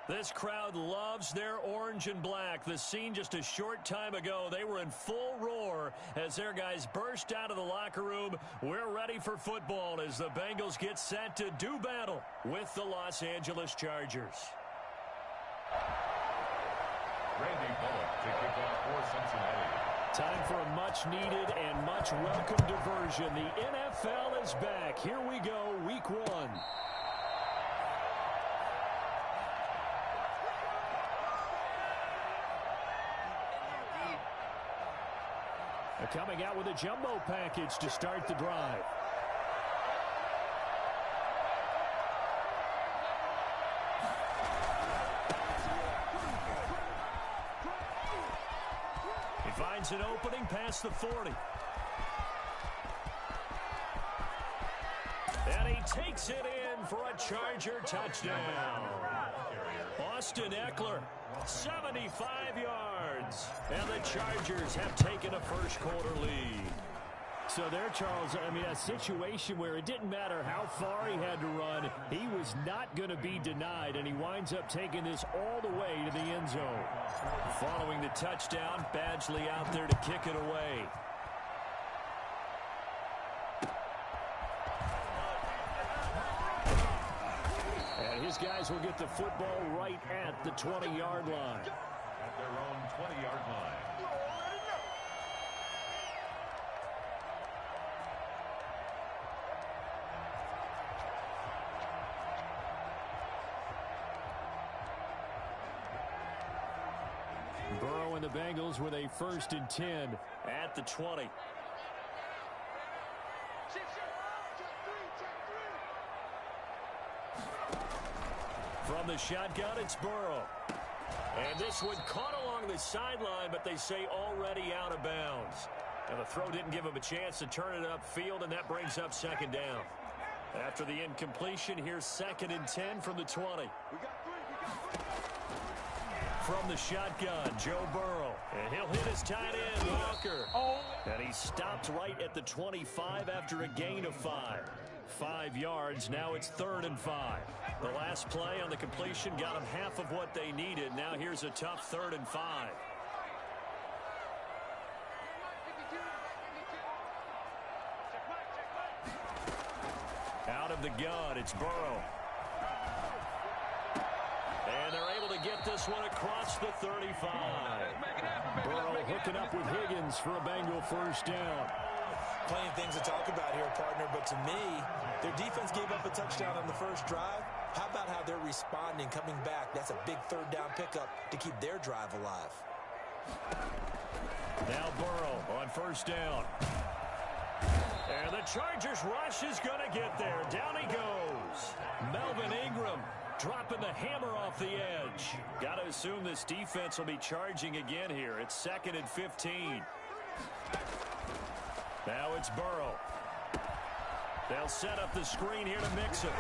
This crowd loves their orange and black. The scene just a short time ago, they were in full roar as their guys burst out of the locker room. We're ready for football as the Bengals get set to do battle with the Los Angeles Chargers. Randy Bullock to kick off for Cincinnati. Time for a much-needed and much-welcome diversion. The NFL is back. Here we go, Week 1. They're coming out with a jumbo package to start the drive. He finds an opening past the 40. And he takes it in for a Charger touchdown. Austin Eckler, 75 yards. And the Chargers have taken a first-quarter lead. So there, Charles, I mean, a situation where it didn't matter how far he had to run, he was not going to be denied, and he winds up taking this all the way to the end zone. Following the touchdown, Badgley out there to kick it away. And his guys will get the football right at the 20-yard line. At their own 20-yard line. Burrow and the Bengals with a 1st and 10 at the 20. From the shotgun, it's Burrow. And this one caught along the sideline, but they say already out of bounds. And the throw didn't give him a chance to turn it upfield, and that brings up 2nd down. After the incompletion, here's 2nd and 10 from the 20. From the shotgun, Joe Burrow. And he'll hit his tight end, Walker. And he stopped right at the 25 after a gain of 5. 5 yards, now it's 3rd and 5. The last play on the completion got them half of what they needed. Now here's a tough 3rd and 5. Out of the gun, it's Burrow. And they're able to get this one across the 35. Burrow hooking up with Higgins for a Bengal 1st down. Plenty of things to talk about here, partner, but to me, their defense gave up a touchdown on the first drive. How about how they're responding, coming back? That's a big 3rd down pickup to keep their drive alive. Now Burrow on 1st down. And the Chargers rush is going to get there. Down he goes. Melvin Ingram dropping the hammer off the edge. Got to assume this defense will be charging again here. It's 2nd and 15. Now it's Burrow. They'll set up the screen here to Mixon. 9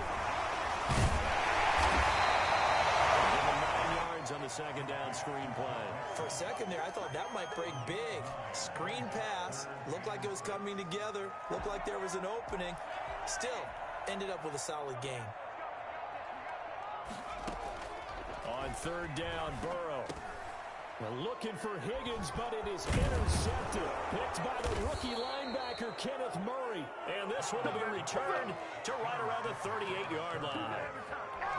yards on the 2nd down screen play. For a second there, I thought that might break big. Screen pass. Looked like it was coming together. Looked like there was an opening. Still, ended up with a solid gain. On 3rd down, Burrow. We're looking for Higgins, but it is intercepted. Picked by the rookie linebacker, Kenneth Murray. And this one will be returned to right around the 38-yard line.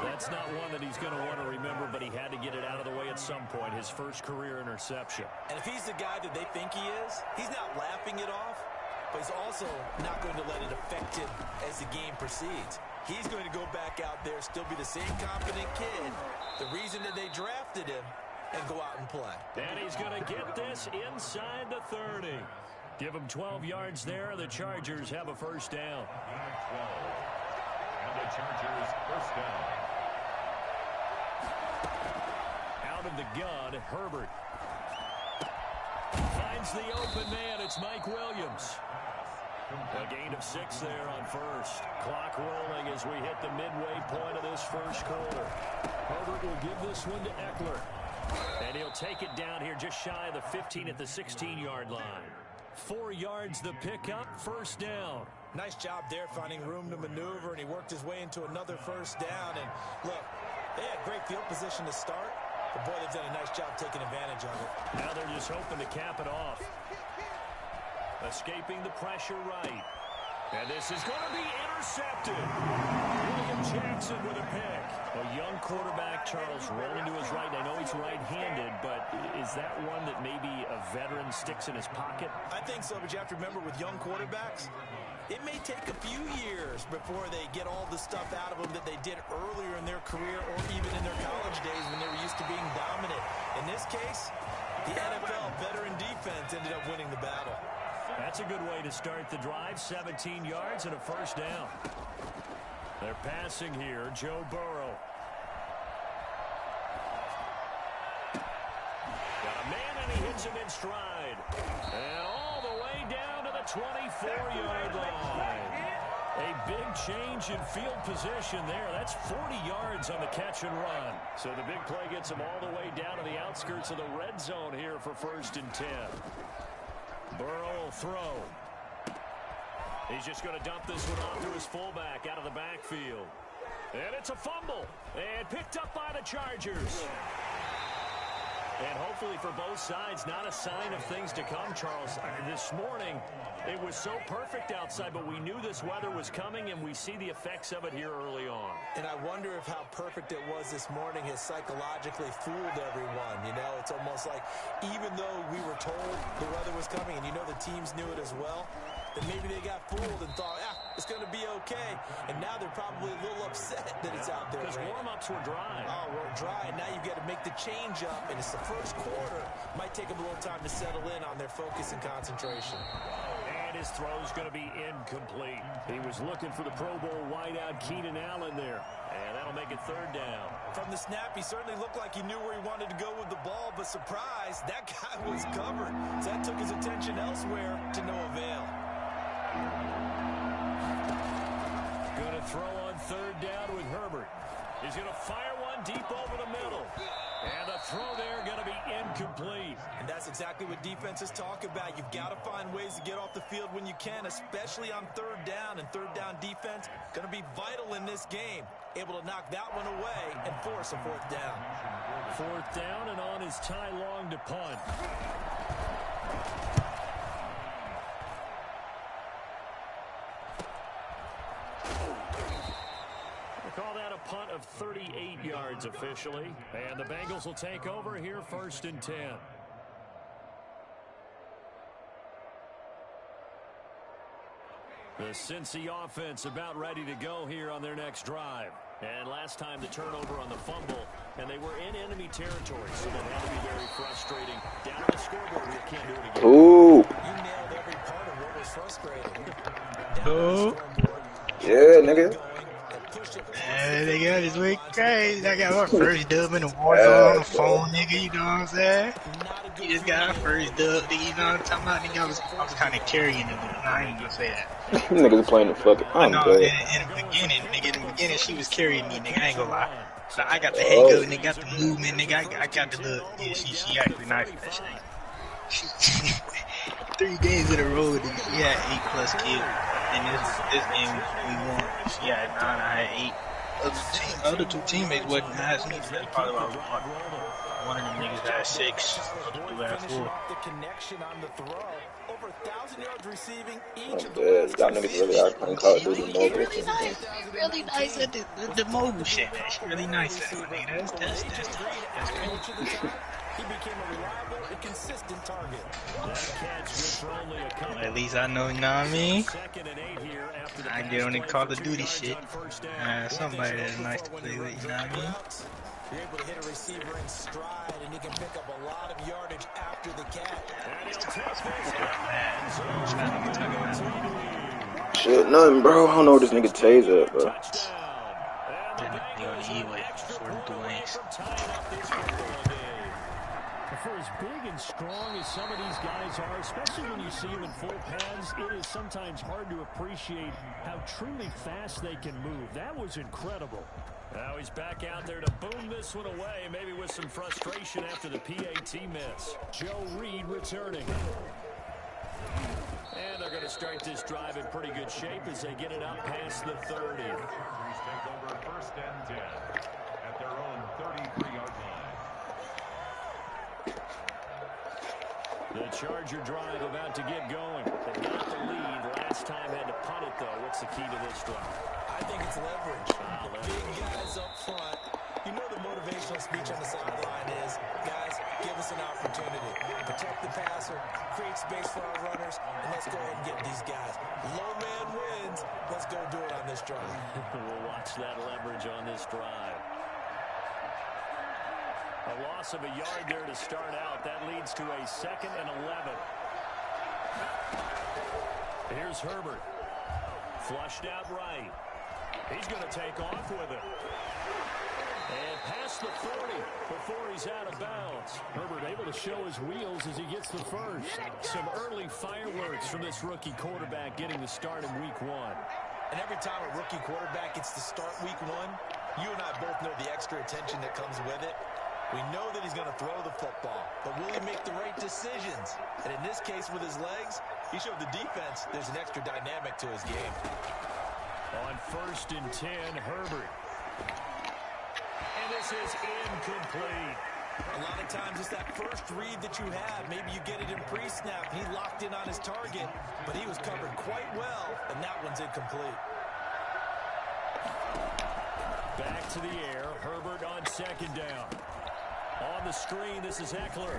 That's not one that he's going to want to remember, but he had to get it out of the way at some point. His first career interception. And if he's the guy that they think he is, he's not laughing it off, but he's also not going to let it affect him as the game proceeds. He's going to go back out there, still be the same confident kid, the reason that they drafted him, and go out and play. And he's going to get this inside the 30. Give him 12 yards there. The Chargers have a 1st down. 12. And the Chargers 1st down. Out of the gun, Herbert. Finds the open man. It's Mike Williams. A gain of 6 there on 1st. Clock rolling as we hit the midway point of this 1st quarter. Herbert will give this one to Eckler. And he'll take it down here just shy of the 15 at the 16-yard line. 4 yards the pickup, 1st down. Nice job there finding room to maneuver, and he worked his way into another 1st down. And look, They had great field position to start, but boy, they've done a nice job taking advantage of it. Now they're just hoping to cap it off. Escaping the pressure right. And this is going to be intercepted. William Jackson with a pick. A young quarterback, Charles, rolling to his right. I know he's right-handed, but is that one that maybe a veteran sticks in his pocket? I think so, but you have to remember with young quarterbacks, it may take a few years before they get all the stuff out of them that they did earlier in their career or even in their college days when they were used to being dominant. In this case, the NFL veteran defense ended up winning the battle. That's a good way to start the drive. 17 yards and a first down. They're passing here. Joe Burrow. Got a man, and he hits him in stride. And all the way down to the 24-yard line. A big change in field position there. That's 40 yards on the catch and run. So the big play gets him all the way down to the outskirts of the red zone here for 1st and 10. Burrow will throw. He's just going to dump this one off to his fullback out of the backfield. And it's a fumble. And picked up by the Chargers. And hopefully for both sides, not a sign of things to come, Charles. This morning, it was so perfect outside, but we knew this weather was coming, and we see the effects of it here early on. And I wonder if how perfect it was this morning has psychologically fooled everyone. You know, it's almost like even though we were told the weather was coming, and you know the teams knew it as well, that maybe they got fooled and thought, it's going to be okay. And now they're probably a little upset that it's out there. Because warm-ups were dry. Oh, we're dry, and now you've got to make the change up, and it's the first quarter. Might take them a little time to settle in on their focus and concentration. And his throw's going to be incomplete. He was looking for the Pro Bowl wideout Keenan Allen there. And that'll make it 3rd down. From the snap, he certainly looked like he knew where he wanted to go with the ball, but surprise, that guy was covered. So that took his attention elsewhere to no avail. Going to throw on 3rd down with Herbert. He's going to fire one deep over the middle. And the throw there going to be incomplete. And that's exactly what defenses talk about. You've got to find ways to get off the field when you can, especially on 3rd down. And 3rd down defense going to be vital in this game. Able to knock that one away and force a 4th down. 4th down, and on is Ty Long to punt. Call that a punt of 38 yards officially. And the Bengals will take over here 1st and 10. The Cincy offense about ready to go here on their next drive. And last time the turnover on the fumble, and they were in enemy territory, so that had to be very frustrating. Down on the scoreboard, we can't do it again. Ooh. You nailed every part of what was frustrating. Oh. Yeah, nigga. Nigga, this week crazy. I got my first dub in the Warzone on the phone, nigga. You know what I'm saying? You just got my first dub, nigga. You know what I'm talking about? Nigga, I was kind of carrying it. I ain't gonna say that. Niggas playing the fucking. I'm good. In the beginning, she was carrying me, nigga. I ain't gonna lie. So I got the hang of it, nigga. Got the movement, nigga. I got the little. Yeah, she actually nice with that shit. She 3 games in a row, nigga. She had 8+ kills. And this game we won. She had 9, I had 8. Other two teammates wasn't nice. That's probably why we won. One of them niggas had 6. The other two had 4. The connection on the throw. Over 1,000 yards receiving each of the last y'all niggas really are playing Call of Duty mobile. Really nice at the mobile shit, man. She really nice at it, nigga. That's crazy. He became a reliable and consistent target. At least I know, you know what I mean? I get on the Call of Duty shit. Somebody that's nice to play with, you know what I mean? You're able to hit a receiver in stride, and he can pick up a lot of yardage after the catch. Shit, nothing, bro. I don't know what this nigga Taser, bro. For as big and strong as some of these guys are, especially when you see them in full pads, it is sometimes hard to appreciate how truly fast they can move. That was incredible. Now he's back out there to boom this one away, maybe with some frustration after the PAT miss. Joe Reed returning. And they're going to start this drive in pretty good shape as they get it up past the 30. Take over 1st and 10 at their own 33-yard line. The Charger drive about to get going. They got the lead. Last time had to punt it, though. What's the key to this drive? I think it's leverage. Big guys up front. You know the motivational speech on the sideline is, guys, give us an opportunity. Protect the passer, create space for our runners, and let's go ahead and get these guys. Low man wins. Let's go do it on this drive. We'll watch that leverage on this drive. A loss of a yard there to start out. That leads to a 2nd and 11. Here's Herbert. Flushed out right. He's going to take off with it. And past the 40 before he's out of bounds. Herbert able to show his wheels as he gets the first. Some early fireworks from this rookie quarterback getting the start in week 1. And every time a rookie quarterback gets to start week 1, you and I both know the extra attention that comes with it. We know that he's going to throw the football, but will he make the right decisions? And in this case, with his legs, he showed the defense there's an extra dynamic to his game. On 1st and 10, Herbert. And this is incomplete. A lot of times it's that first read that you have. Maybe you get it in pre-snap. He locked in on his target, but he was covered quite well, and that one's incomplete. Back to the air. Herbert on 2nd down. On the screen, this is Eckler.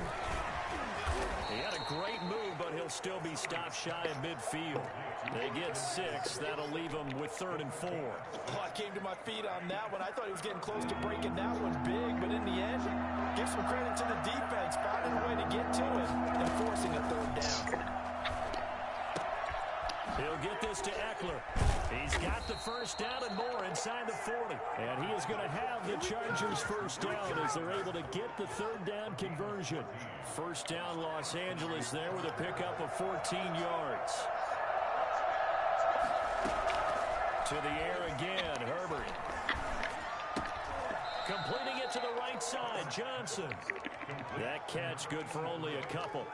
He had a great move, but he'll still be stopped shy of midfield. They get 6. That'll leave him with 3rd and 4. Oh, I came to my feet on that one. I thought he was getting close to breaking that one big, but in the end, give some credit to the defense, finding a way to get to it and forcing a 3rd down. He'll get this to Eckler. He's got the first down and more inside the 40. And he is going to have the Chargers first down as they're able to get the 3rd down conversion. First down Los Angeles there with a pickup of 14 yards. To the air again, Herbert. Completing it to the right side, Johnson. That catch good for only a couple.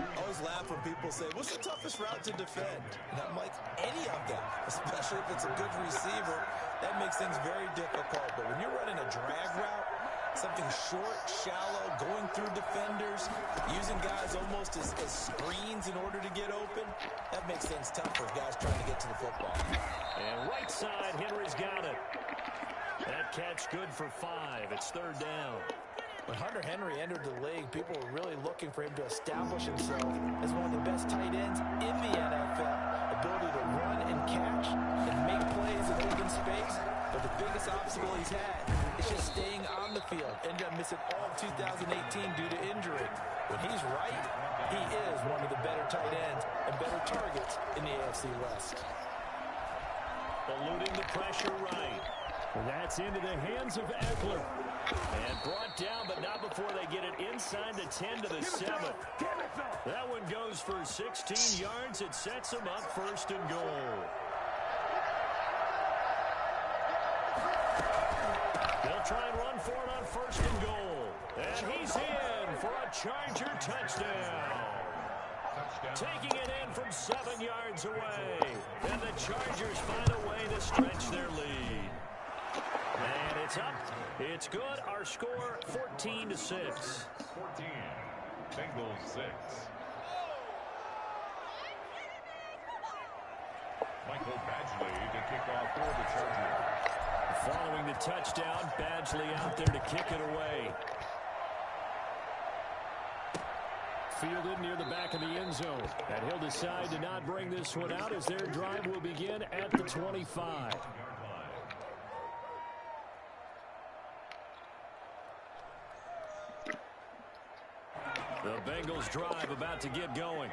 I always laugh when people say, what's the toughest route to defend? And I'm like, any of them, especially if it's a good receiver. That makes things very difficult. But when you're running a drag route, something short, shallow, going through defenders, using guys almost as screens in order to get open, that makes things tough for guys trying to get to the football. And right side, Henry's got it. That catch good for 5. It's 3rd down. When Hunter Henry entered the league, people were really looking for him to establish himself as one of the best tight ends in the NFL. Ability to run and catch and make plays in open space. But the biggest obstacle he's had is just staying on the field. Ended up missing all of 2018 due to injury. When he's right, he is one of the better tight ends and better targets in the AFC West. Eluding the pressure right. And that's into the hands of Eckler. And brought down, but not before they get it inside the 10 to the 7. That one goes for 16 yards. It sets them up 1st and goal. They'll try and run for it on 1st and goal. And he's in for a Charger touchdown. Taking it in from 7 yards away. And the Chargers find a way to stretch their lead. And it's up. It's good. Our score, 14-6. 14. Bengals 6. Michael Badgley to kick off for the Chargers. Following the touchdown, Badgley out there to kick it away. Fielded near the back of the end zone. And he'll decide to not bring this one out as their drive will begin at the 25. The Bengals drive about to get going.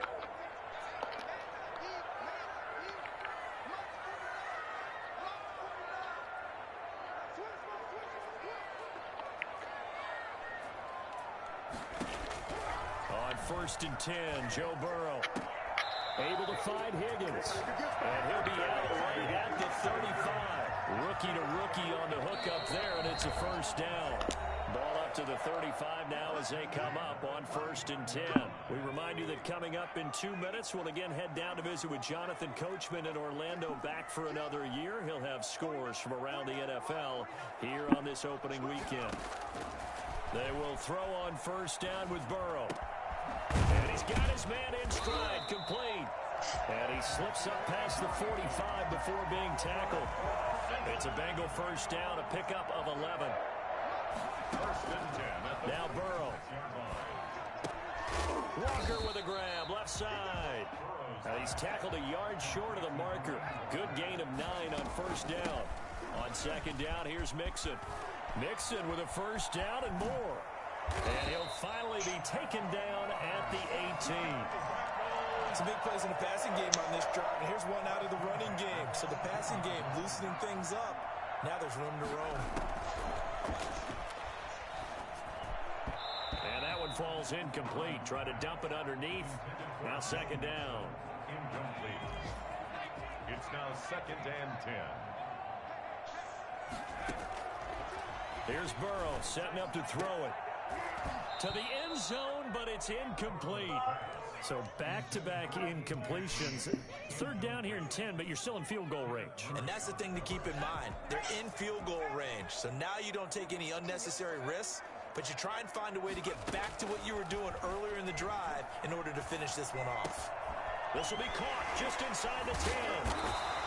On 1st and 10, Joe Burrow able to find Higgins. And he'll be out right at the 35. Rookie to rookie on the hook up there, and it's a 1st down. Ball up to the 35 now as they come up on 1st and 10. We remind you that coming up in 2 minutes, we'll again head down to visit with Jonathan Coachman in Orlando, back for another year. He'll have scores from around the NFL here on this opening weekend. They will throw on 1st down with Burrow. And he's got his man in stride, complete. And he slips up past the 45 before being tackled. It's a Bengal 1st down, a pickup of 11. Now Burrow. Walker with a grab, left side. He's tackled a yard short of the marker. Good gain of 9 on 1st down. On 2nd down, here's Mixon. Mixon with a 1st down and more. And he'll finally be taken down at the 18. Some big plays in the passing game on this drive. And here's one out of the running game. So the passing game loosening things up. Now there's room to roam. And that one falls incomplete. Try to dump it underneath. Now 2nd down. Incomplete. It's now 2nd and 10. Here's Burrow setting up to throw it. To the end zone, but it's incomplete. So back-to-back incompletions. 3rd down here in 10, but you're still in field goal range. And that's the thing to keep in mind. They're in field goal range. So now you don't take any unnecessary risks, but you try and find a way to get back to what you were doing earlier in the drive in order to finish this one off. This will be caught just inside the 10.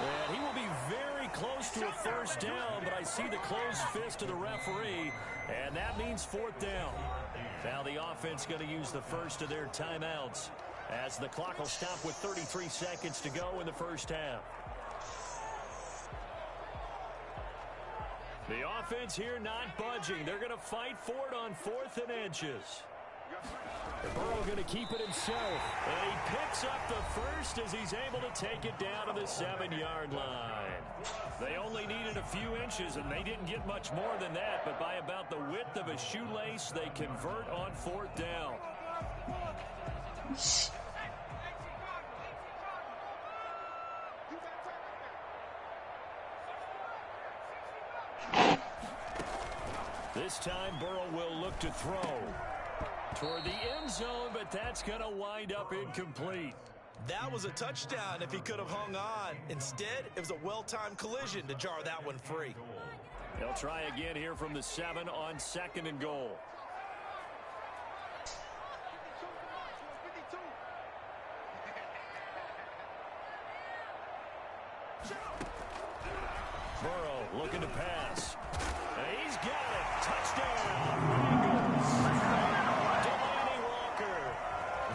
And he will be very close to a 1st down, but I see the closed fist of the referee, and that means 4th down. Now the offense going to use the first of their timeouts as the clock will stop with 33 seconds to go in the 1st half. The offense here not budging. They're going to fight for it on 4th and inches. Burrow going to keep it himself. And he picks up the first as he's able to take it down to the 7-yard line. They only needed a few inches, and they didn't get much more than that. But by about the width of a shoelace, they convert on 4th down. This time, Burrow will look to throw toward the end zone, but that's going to wind up incomplete. That was a touchdown if he could have hung on. Instead, it was a well-timed collision to jar that one free. They'll try again here from the 7 on 2nd and goal. Burrow looking to pass. He's got it. Touchdown. Bengals. Delaney Walker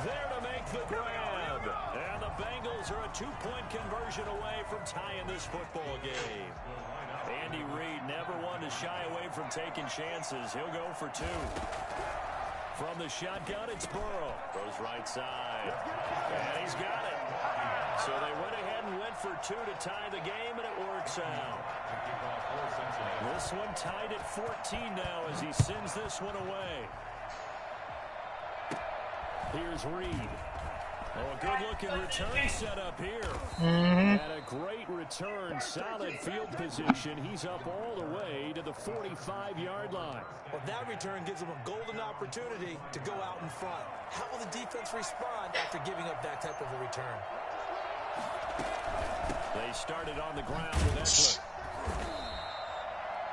there to make the grab. And the Bengals are a 2-point conversion away from tying this football game. Andy Reid never one to shy away from taking chances. He'll go for 2. From the shotgun, it's Burrow. Goes right side. And he's got it. So they went ahead and went for 2 to tie the game, and it works out. This one tied at 14 now as he sends this one away. Here's Reid. Oh, a good-looking return set up here. And a great return, solid field position. He's up all the way to the 45-yard line. Well, that return gives them a golden opportunity to go out in front. How will the defense respond after giving up that type of a return? They started on the ground with Eckler.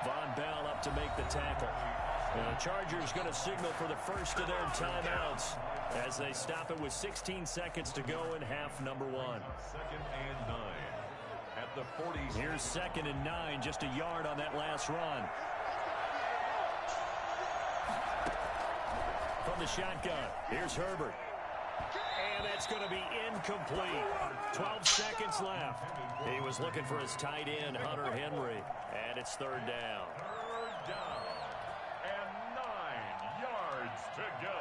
Von Bell up to make the tackle. And the Chargers going to signal for the first of their timeouts as they stop it with 16 seconds to go in half number 1. 2nd and 9 at the 40. Here's 2nd and 9, just a yard on that last run. From the shotgun, here's Herbert. And that's going to be incomplete. 12 seconds left. He was looking for his tight end, Hunter Henry. And it's 3rd down. 3rd down and 9 yards to go.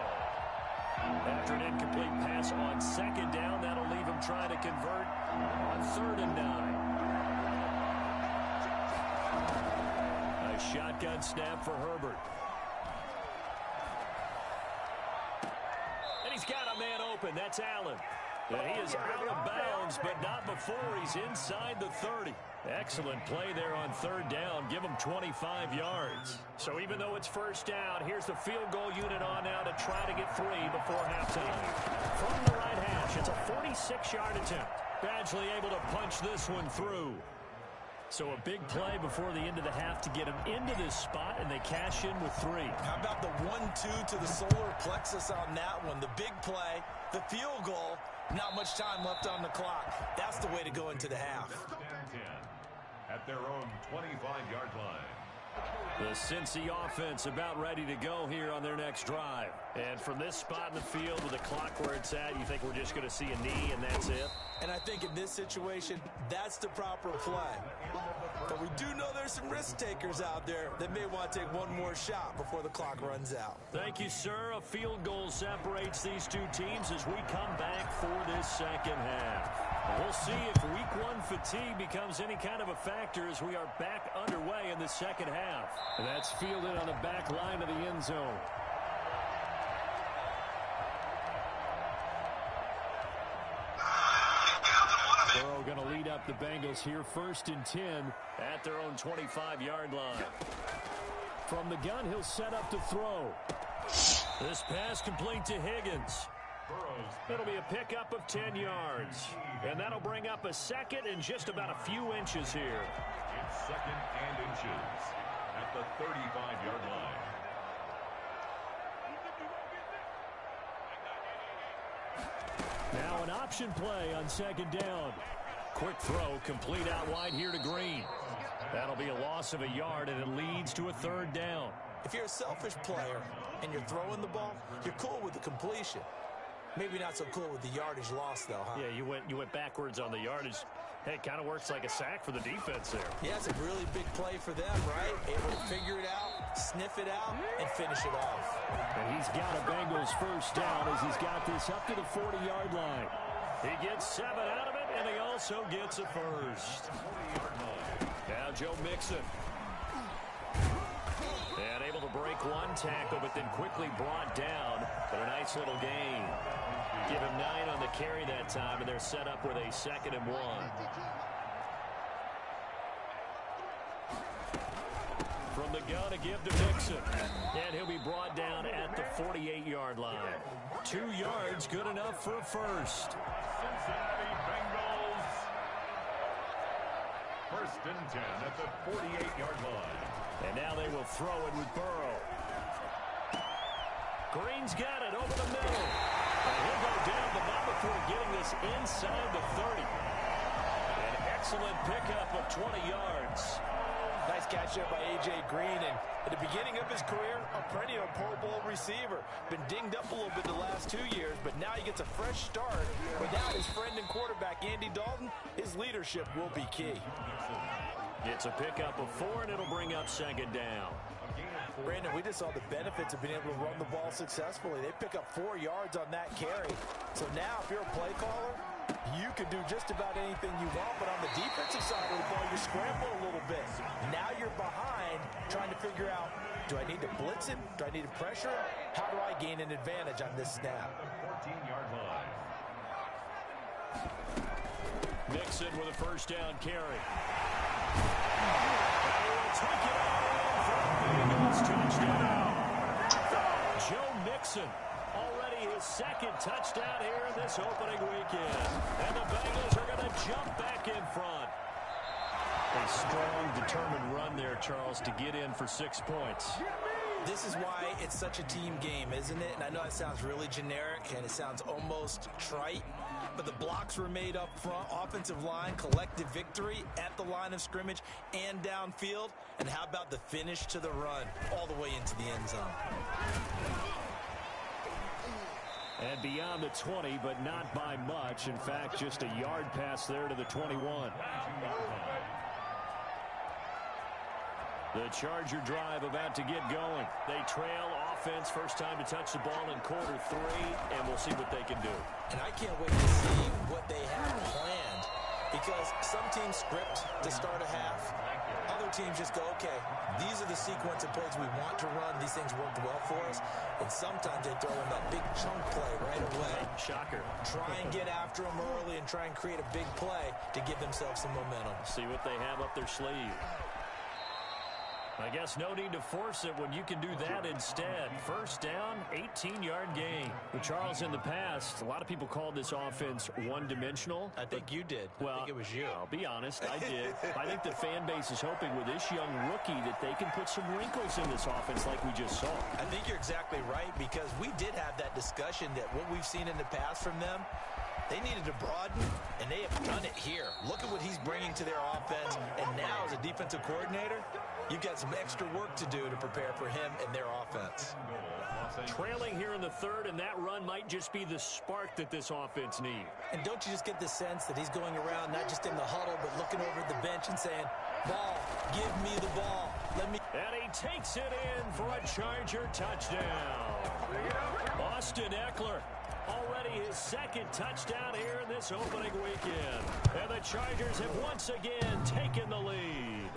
After an incomplete pass on 2nd down, that'll leave him trying to convert on 3rd and 9. A shotgun snap for Herbert. And he's got a man open. That's Allen. And he is out of bounds, but not before he's inside the 30. Excellent play there on third down. Give them 25 yards. So even though it's first down, here's the field goal unit on now to try to get 3 before halftime. From the right hash, it's a 46-yard attempt. Badgley able to punch this one through. So a big play before the end of the half to get them into this spot, and they cash in with 3. How about the 1-2 to the solar plexus on that one? The big play, the field goal, not much time left on the clock. That's the way to go into the half. At their own 25-yard line. The Cincy offense about ready to go here on their next drive. And from this spot in the field with the clock where it's at, you think we're just going to see a knee and that's it? And I think in this situation, that's the proper play. But we do know there's some risk takers out there that may want to take one more shot before the clock runs out. Thank you, sir. A field goal separates these two teams as we come back for this second half. We'll see if week 1 fatigue becomes any kind of a factor as we are back underway in the second half. And that's fielded on the back line of the end zone. Burrow going to lead up the Bengals here, 1st and 10 at their own 25-yard line. From the gun, he'll set up to throw. This pass complete to Higgins. It'll be a pickup of 10 yards. And that'll bring up a second and just about a few inches here. It's 2nd and inches at the 35-yard line. Now an option play on 2nd down. Quick throw, complete out wide here to Green. That'll be a loss of a yard, and it leads to a 3rd down. If you're a selfish player and you're throwing the ball, you're cool with the completion. Maybe not so cool with the yardage loss, though, huh? Yeah, you went backwards on the yardage. Hey, it kind of works like a sack for the defense there. Yeah, it's a really big play for them, right? Able to figure it out, sniff it out, and finish it off. And he's got a Bengals 1st down as he's got this up to the 40-yard line. He gets 7 out of it, and he also gets a 1st. Now Joe Mixon. And able to break one tackle, but then quickly brought down. But a nice little gain. Give him 9 on the carry that time, and they're set up with a 2nd and 1. From the gun to give to Mixon. And he'll be brought down at the 48-yard line. 2 yards, good enough for a 1st. Cincinnati Bengals. 1st and 10 at the 48-yard line. And now they will throw it with Burrow. Green's got it over the middle. And he'll go down, but not before getting this inside the 30. An excellent pickup of 20 yards. Nice catch there by A.J. Green, and at the beginning of his career, a perennial Pro Bowl receiver. Been dinged up a little bit the last 2 years, but now he gets a fresh start. Without his friend and quarterback, Andy Dalton, his leadership will be key. It's a pickup of 4, and it'll bring up 2nd down. Brandon, we just saw the benefits of being able to run the ball successfully. They pick up 4 yards on that carry. So now, if you're a play caller, you can do just about anything you want, but on the defensive side of the ball, you're scrambling a little bit. Now you're behind, trying to figure out, do I need to blitz him? Do I need to pressure him? How do I gain an advantage on this snap? 14-yard line. Mixon with a 1st down carry. Take it off for a Bengals touchdown. Joe Mixon, already his 2nd touchdown here in this opening weekend. And the Bengals are going to jump back in front. A strong, determined run there, Charles, to get in for 6 points. This is why it's such a team game, isn't it? And I know it sounds really generic and it sounds almost trite, but the blocks were made up front, offensive line, collective victory at the line of scrimmage and downfield. And how about the finish to the run all the way into the end zone? And beyond the 20, but not by much. In fact, just a yard pass there to the 21. The Charger drive about to get going. They trail offense, first time to touch the ball in quarter 3, and we'll see what they can do. And I can't wait to see what they have planned, because some teams script to start a half. Other teams just go, okay, these are the sequence of plays we want to run. These things worked well for us. And sometimes they throw in that big chunk play right away. Shocker. Try and get after them early and try and create a big play to give themselves some momentum. See what they have up their sleeve. I guess no need to force it when you can do that instead. First down, 18-yard gain. Well, Charles, in the past, a lot of people called this offense one-dimensional. I think you did. Well, I think it was you. I'll be honest, I did. I think the fan base is hoping with this young rookie that they can put some wrinkles in this offense like we just saw. I think you're exactly right, because we did have that discussion that what we've seen in the past from them, they needed to broaden, and they have done it here. Look at what he's bringing to their offense, and now as a defensive coordinator, you've got some extra work to do to prepare for him and their offense. Trailing here in the third, and that run might just be the spark that this offense needs. And don't you just get the sense that he's going around not just in the huddle, but looking over at the bench and saying, ball, give me the ball. Let me. And he takes it in for a Charger touchdown. Austin Eckler. Already his second touchdown here in this opening weekend. And the Chargers have once again taken the lead.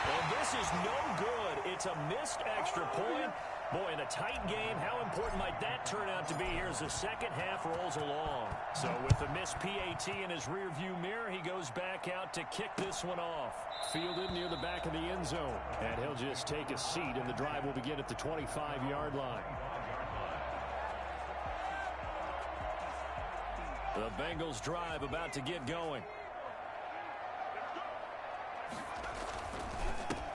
And this is no good. It's a missed extra point. Boy, in a tight game, how important might that turn out to be here as the second half rolls along? So with the missed PAT in his rearview mirror, he goes back out to kick this one off. Fielded near the back of the end zone. And he'll just take a seat, and the drive will begin at the 25-yard line. The Bengals drive about to get going.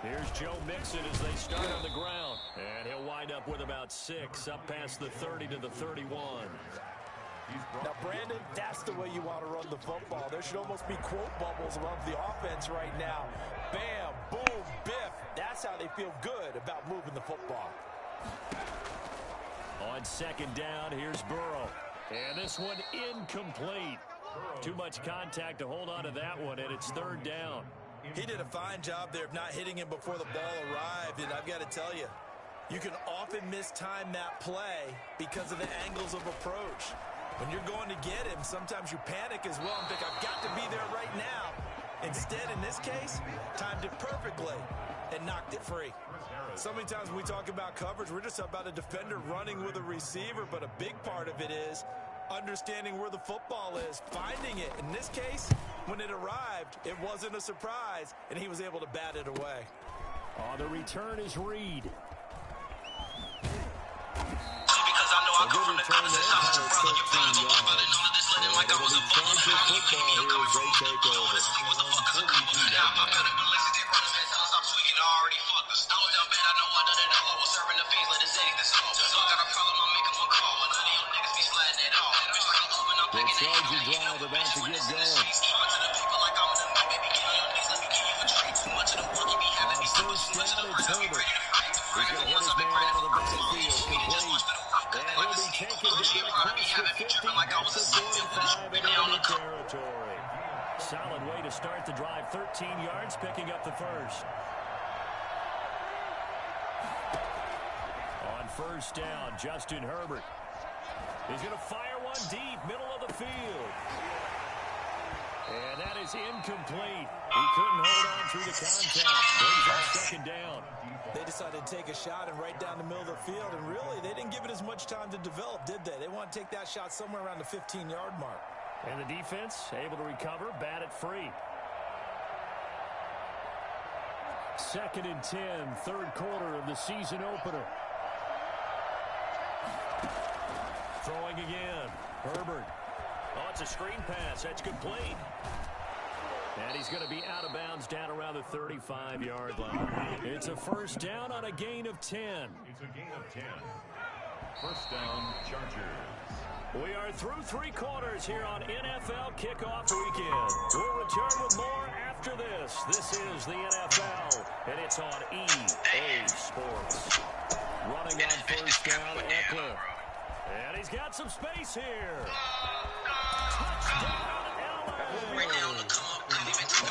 Here's Joe Mixon as they start on the ground. And he'll wind up with about 6, up past the 30 to the 31. Now, Brandon, that's the way you want to run the football. There should almost be quote bubbles above the offense right now. Bam, boom, biff. That's how they feel good about moving the football. On second down, here's Burrow. And this one incomplete. Too much contact to hold on to that one, and it's third down. He did a fine job there of not hitting him before the ball arrived, and I've got to tell you, you can often mistime that play because of the angles of approach. When you're going to get him, sometimes you panic as well and think, I've got to be there right now. Instead, in this case, timed it perfectly and knocked it free. So many times when we talk about coverage, we're just about a defender running with a receiver, but a big part of it is understanding where the football is, finding it. In this case, when it arrived, it wasn't a surprise, and he was able to bat it away. On the return is Reed. Because I know I come from the opposite side of your brother. Your brother's a much better known to this legend like I was a butler. Man, how do you feel when you're coming from us? Honestly, what the fuck is a couple to down? My better relationship runners, man, tell us stop tweaking. I already fucked us. I was down bad, I know I done it all. I was serving the fiends, let it say this all. So I got a problem, I'm making one call. None of your niggas be sliding it off. Bitch, like a oven, I'm picking it off. Charger drive about to get going. To the people like I'm the meat, baby, get on your knees, let me give you a treat. Too much of the work you be having me so much too much of the work, I'll be ready to fight. He's going to hit his man out of the backfield. Complete. And he'll be taken down across the 50 at the 45 in enemy territory. Solid way to start the drive. 13 yards, picking up the first. On first down, Justin Herbert. He's going to fire one deep, middle of the field. And that is incomplete. He couldn't hold on through the contact. Brings up second down. They decided to take a shot and right down the middle of the field, and really, they didn't give it as much time to develop, did they? They want to take that shot somewhere around the 15-yard mark. And the defense able to recover, bat it free. Second and 10, third quarter of the season opener. Throwing again, Herbert. Oh, it's a screen pass. That's complete. And he's going to be out of bounds down around the 35-yard line. It's a first down on a gain of 10. It's a gain of 10. First down, Chargers. We are through three quarters here on NFL Kickoff Weekend. We'll return with more after this. This is the NFL, and it's on EA Sports. Running on first down, Eckler. And he's got some space here. Touchdown, LA.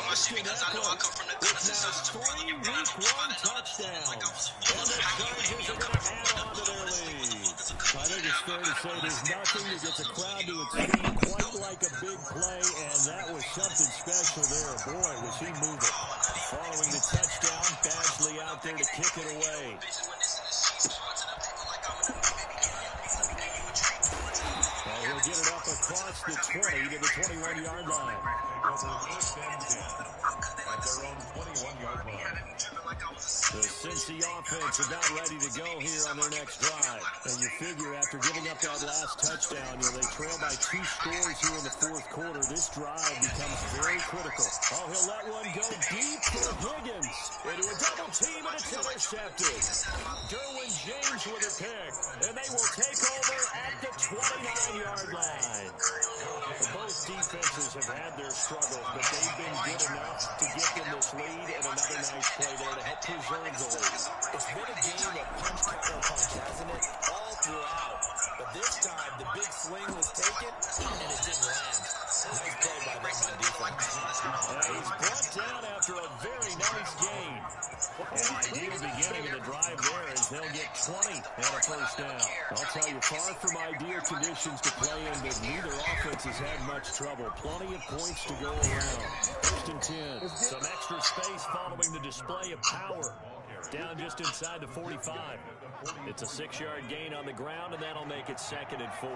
Austin Eckler with now 3 Week 1 touchdowns. And the Chargers are going to add on to their lead. I think it's fair to say there's nothing that gets a crowd to its feet quite like a big play, and that was something special there. Boy, was he moving. Following the touchdown, Badgley out there to kick it away. across the 20 to the 21-yard line. First and 10 at their own 21-yard line. The Cincy offense about ready to go here on their next drive. And you figure after giving up that last touchdown, they trail by 2 scores here in the fourth quarter. This drive becomes very critical. Oh, he'll let one go deep for Higgins. Into a double team, and it's intercepted. Derwin James with a pick. And they will take over at the 29-yard line. Both defenses have had their struggles, but they've been good enough to get them this lead, and another nice play there to help preserve the lead. It's been a game of punch, counter punch, hasn't it? All throughout. But this time, the big swing was taken, and it didn't land. Nice play by them on defense. He's brought down after a very nice gain. An ideal beginning of the drive there as they'll get 20 and a first down. I'll tell you, far from ideal conditions to play in, but neither offense has had much trouble. Plenty of points to go around. First and 10. Some extra space following the display of power. Down just inside the 45. It's a 6-yard gain on the ground, and that'll make it 2nd and 4.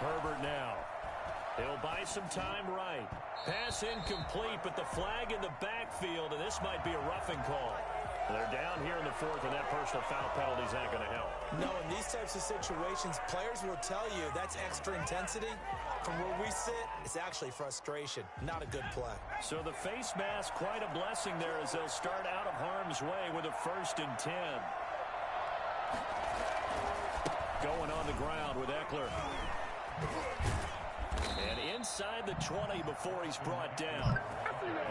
Herbert now. He'll buy some time right. Pass incomplete, but the flag in the backfield, and this might be a roughing call. They're down here in the 4th, and that personal foul penalty's not going to help. No, in these types of situations, players will tell you that's extra intensity. From where we sit, it's actually frustration, not a good play. So the face mask, quite a blessing there as they'll start out of harm's way with a 1st and 10. Going on the ground with Eckler. And inside the 20 before he's brought down.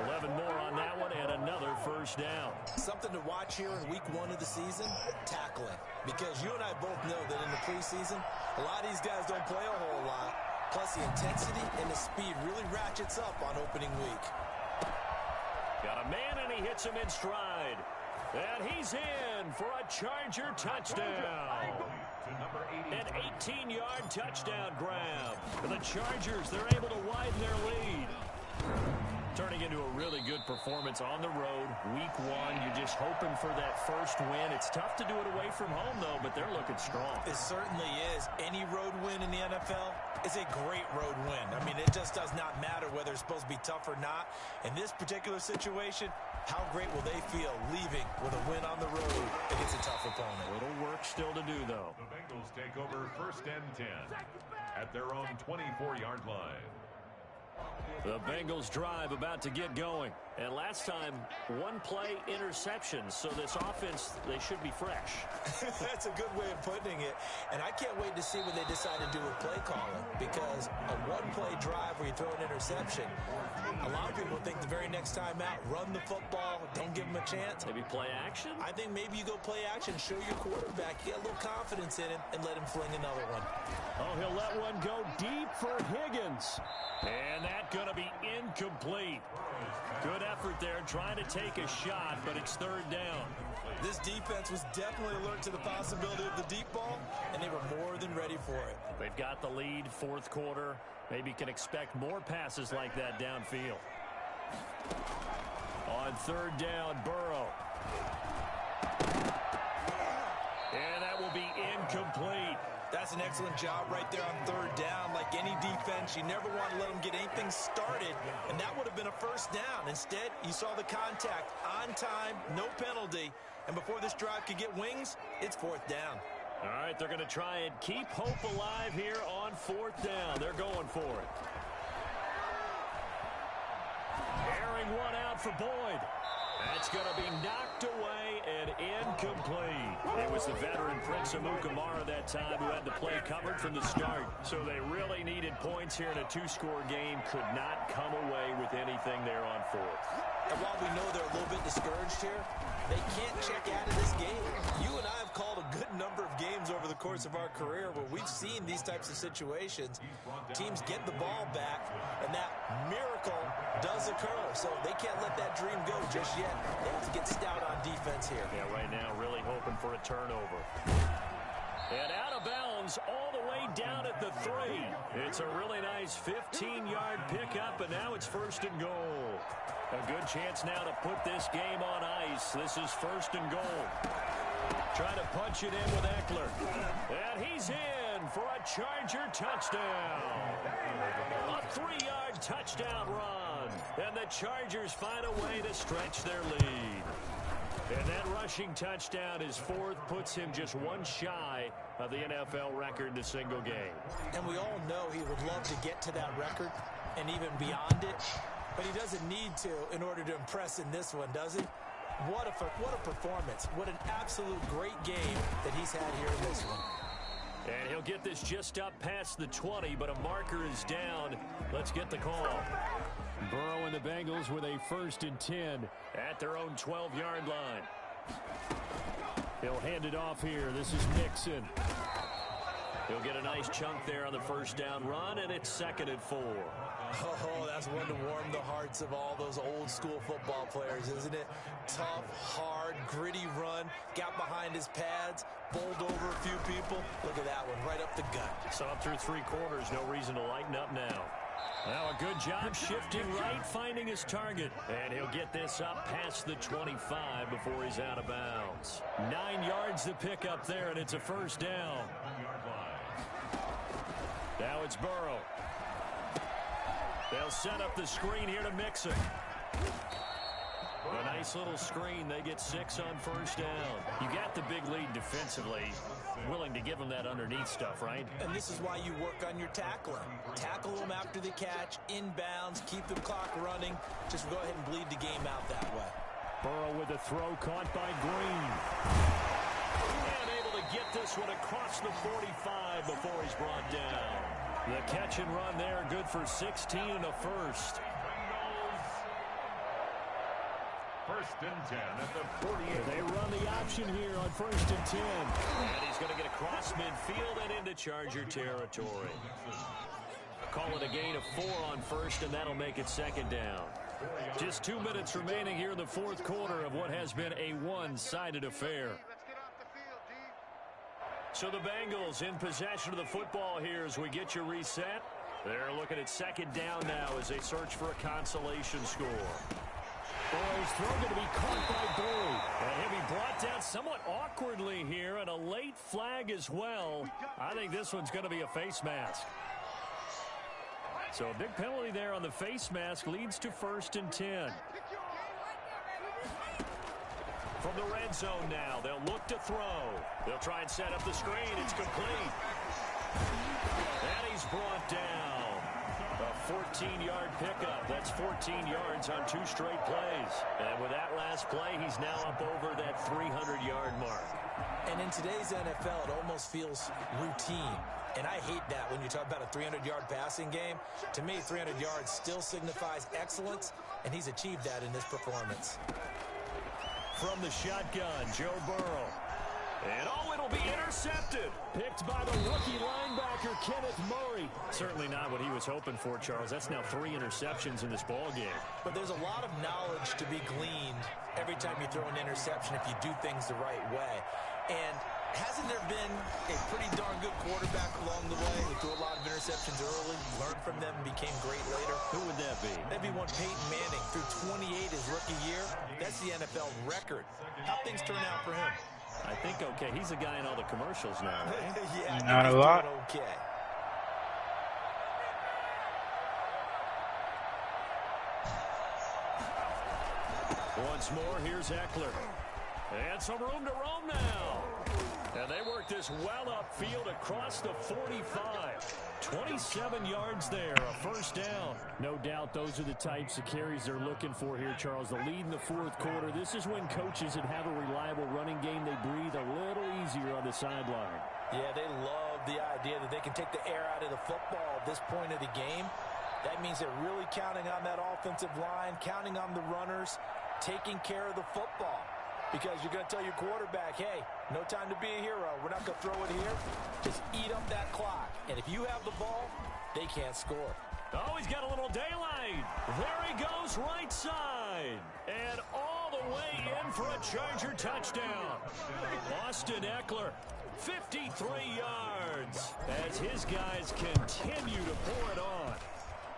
11 more on that one and another first down. Something to watch here in week 1 of the season, tackling. Because you and I both know that in the preseason, a lot of these guys don't play a whole lot. Plus the intensity and the speed really ratchets up on opening week. Got a man and he hits him in stride. And he's in for a Charger touchdown. An 18-yard touchdown grab. And the Chargers, they're able to widen their lead. Turning into a really good performance on the road. Week 1, you're just hoping for that first win. It's tough to do it away from home, though, but they're looking strong. It certainly is. Any road win in the NFL is a great road win. I mean, it just does not matter whether it's supposed to be tough or not. In this particular situation, how great will they feel leaving with a win on the road against a tough opponent? A little work still to do, though. The Bengals take over 1st and 10 at their own 24-yard line. The Bengals drive about to get going. And last time, 1-play interceptions. So this offense, they should be fresh. That's a good way of putting it. And I can't wait to see what they decide to do with play calling. Because a 1-play drive where you throw an interception, a lot of people think the very next time out, run the football, don't give them a chance. Maybe play action? I think maybe you go play action, show your quarterback, get a little confidence in him, and let him fling another one. Oh, he'll let one go deep for Higgins. And that's going to be incomplete. Good effort there, trying to take a shot, but it's 3rd down. This defense was definitely alert to the possibility of the deep ball, and they were more than ready for it. They've got the lead, 4th quarter. Maybe can expect more passes like that downfield. On 3rd down, Burrow. And that will be incomplete. That's an excellent job right there on 3rd down. Like any defense, you never want to let them get anything started, and that would have been a first down. Instead, you saw the contact on time, no penalty, and before this drive could get wings, it's 4th down. All right, they're going to try and keep hope alive here on 4th down. They're going for it. Airing one out for Boyd. That's going to be knocked away and incomplete. It was the veteran Prince Amukamara that time who had the play covered from the start. So they really needed points here in a 2-score game. Could not come away with anything there on 4th. And while we know they're a little bit discouraged here, they can't check out of this game. You and I have called a good number of games over the course of our career where we've seen these types of situations. Teams get the ball back, and that miracle does occur. So they can't let that dream go just yet. They have to get stout on defense here. Yeah, right now really hoping for a turnover. And out of bounds all the way down at the 3. It's a really nice 15-yard pickup, and now it's 1st and goal. A good chance now to put this game on ice. This is 1st and goal. Trying to punch it in with Eckler. And he's in for a Charger touchdown. A 3-yard touchdown run. And the Chargers find a way to stretch their lead. And that rushing touchdown, his fourth, puts him just one shy of the NFL record in a single game. And we all know he would love to get to that record and even beyond it. But he doesn't need to in order to impress in this one, does he? What a performance. What an absolute great game that he's had here in this one. And he'll get this just up past the 20, but a marker is down. Let's get the call. Burrow and the Bengals with a 1st and 10 at their own 12-yard line. He'll hand it off here. This is Mixon. He'll get a nice chunk there on the first down run, and it's 2nd and 4. Oh, that's one to warm the hearts of all those old-school football players, isn't it? Tough, hard, gritty run, got behind his pads, bowled over a few people. Look at that one, right up the gut. So up through 3 quarters, no reason to lighten up now. Now a good job shifting right, finding his target. And he'll get this up past the 25 before he's out of bounds. 9 yards to pick up there, and it's a 1st down. Now it's Burrow. They'll set up the screen here to Mixon. A nice little screen. They get 6 on 1st down. You got the big lead defensively. Willing to give them that underneath stuff, right? And this is why you work on your tackling. Tackle them after the catch, inbounds, keep the clock running. Just go ahead and bleed the game out that way. Burrow with a throw caught by Green. And able to get this one across the 45 before he's brought down. The catch and run there, good for 16 and a 1st. 1st and 10 at the 48. They run the option here on 1st and 10. And he's going to get across midfield and into Charger territory. Call it a gain of 4 on 1st, and that'll make it 2nd down. Just 2 minutes remaining here in the 4th quarter of what has been a one-sided affair. So the Bengals in possession of the football here as we get you reset. They're looking at 2nd down now as they search for a consolation score. Burrow's throw going to be caught by Burrow. And he'll be brought down somewhat awkwardly here, and a late flag as well. I think this one's going to be a face mask. So a big penalty there on the face mask leads to 1st and 10. From the red zone now, they'll look to throw. They'll try and set up the screen. It's complete. And he's brought down. A 14-yard pickup. That's 14 yards on 2 straight plays. And with that last play, he's now up over that 300-yard mark. And in today's NFL, it almost feels routine. And I hate that when you talk about a 300-yard passing game. To me, 300 yards still signifies excellence, and he's achieved that in this performance. From the shotgun, Joe Burrow. And it'll be intercepted. Picked by the rookie linebacker, Kenneth Murray. Certainly not what he was hoping for, Charles. That's now 3 interceptions in this ball game. But there's a lot of knowledge to be gleaned every time you throw an interception if you do things the right way. And hasn't there been a pretty darn good quarterback along the way who threw a lot of interceptions early, learned from them, and became great later? Who would that be? That'd be one Peyton Manning. Threw 28 his rookie year. That's the NFL record. How'd things turn out for him? I think okay. He's a guy in all the commercials now, right? Yeah, not a lot. Okay. Once more, here's Eckler. And some room to roam now. And they work this well upfield across the 45. 27 yards there, a 1st down. No doubt those are the types of carries they're looking for here, Charles. The lead in the 4th quarter. This is when coaches that have a reliable running game, they breathe a little easier on the sideline. Yeah, they love the idea that they can take the air out of the football at this point of the game. That means they're really counting on that offensive line, counting on the runners, taking care of the football. Because you're going to tell your quarterback, hey, no time to be a hero. We're not going to throw it here. Just eat up that clock. And if you have the ball, they can't score. Oh, he's got a little daylight. There he goes, right side. And all the way in for a Charger touchdown. Austin Eckler, 53 yards, as his guys continue to pour it on.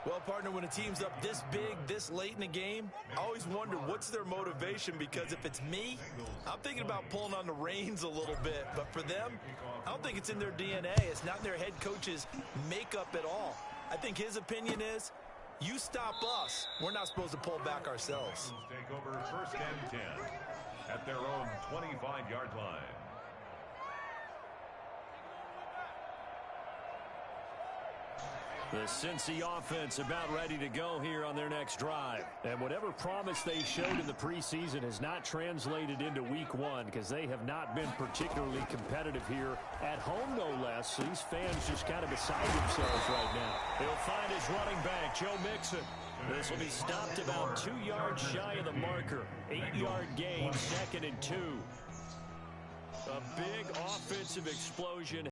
Well, partner, when a team's up this big, this late in the game, I always wonder what's their motivation, because if it's me, I'm thinking about pulling on the reins a little bit. But for them, I don't think it's in their DNA. It's not in their head coach's makeup at all. I think his opinion is, you stop us, we're not supposed to pull back ourselves. Take over 1st and 10 at their own 25-yard line. The Cincy offense about ready to go here on their next drive. And whatever promise they showed in the preseason has not translated into week 1, because they have not been particularly competitive here at home, no less. So these fans just kind of beside themselves right now. He'll find his running back, Joe Mixon. This will be stopped about 2 yards shy of the marker. 8-yard gain, 2nd and 2. A big offensive explosion.